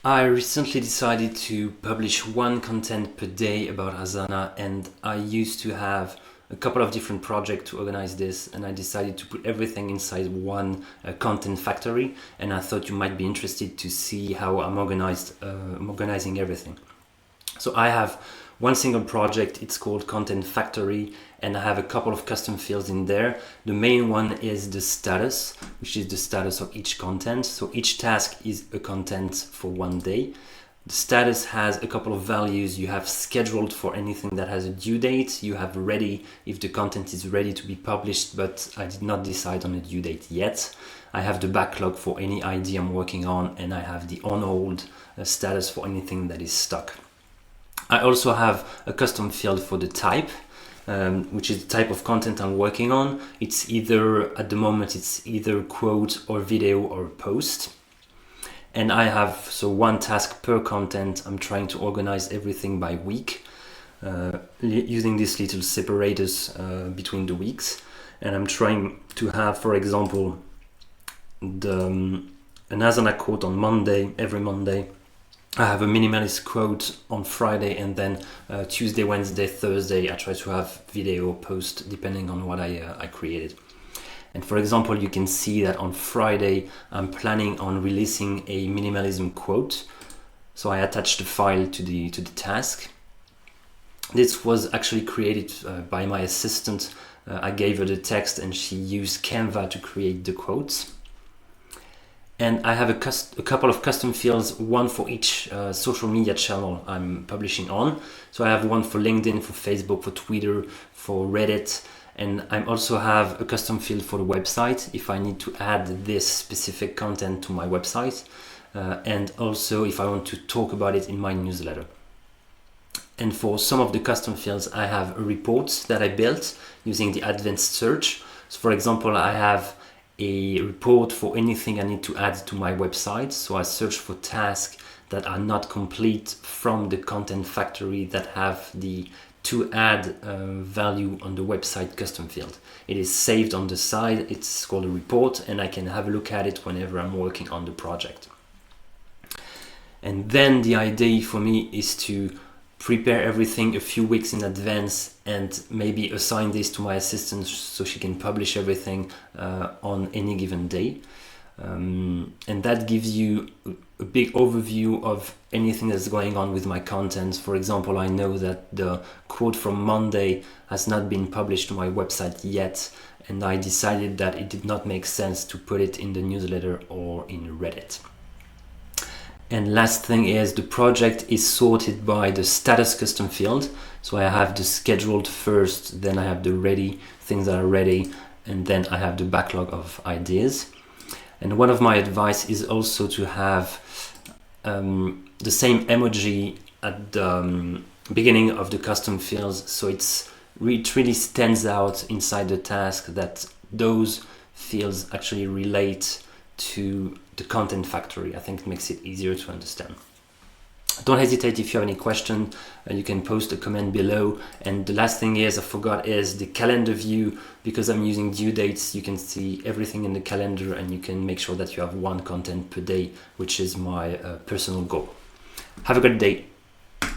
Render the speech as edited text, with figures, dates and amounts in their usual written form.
I recently decided to publish one content per day about Asana, and I used to have a couple of different projects to organize this, and I decided to put everything inside one content factory. And I thought you might be interested to see how I'm organizing everything. So I have one single project, it's called Content Factory, and I have a couple of custom fields in there. The main one is the status, which is the status of each content. So each task is a content for one day. The status has a couple of values. You have scheduled for anything that has a due date. You have ready if the content is ready to be published, but I did not decide on a due date yet. I have the backlog for any idea I'm working on, and I have the on hold status for anything that is stuck. I also have a custom field for the type, which is the type of content I'm working on. It's either, at the moment, it's either quote or video or post. And I have one task per content. I'm trying to organize everything by week, using these little separators between the weeks. And I'm trying to have, for example, an Asana quote on Monday, every Monday. I have a minimalist quote on Friday, and then Tuesday, Wednesday, Thursday, I try to have video post depending on what I created. And for example, you can see that on Friday, I'm planning on releasing a minimalism quote. So I attached the file to the task. This was actually created by my assistant. I gave her the text and she used Canva to create the quotes. And I have a couple of custom fields, one for each social media channel I'm publishing on. So I have one for LinkedIn, for Facebook, for Twitter, for Reddit. And I also have a custom field for the website if I need to add this specific content to my website. And also if I want to talk about it in my newsletter. And for some of the custom fields, I have reports that I built using the advanced search. So for example, I have a report for anything I need to add to my website. So I search for tasks that are not complete from the content factory that have the to add value on the website custom field. It is saved on the side, it's called a report, and I can have a look at it whenever I'm working on the project. And then the idea for me is to prepare everything a few weeks in advance and maybe assign this to my assistant so she can publish everything on any given day. And that gives you a big overview of anything that's going on with my content. For example, I know that the quote from Monday has not been published to my website yet, and I decided that it did not make sense to put it in the newsletter or in Reddit. And last thing is the project is sorted by the status custom field. So I have the scheduled first, then I have the ready, things that are ready, and then I have the backlog of ideas. And one of my advice is also to have the same emoji at the beginning of the custom fields, so it really stands out inside the task that those fields actually relate to the content factory. I think it makes it easier to understand. Don't hesitate if you have any question, you can post a comment below. And the last thing is, I forgot, is the calendar view. Because I'm using due dates, you can see everything in the calendar and you can make sure that you have one content per day, which is my personal goal. Have a good day.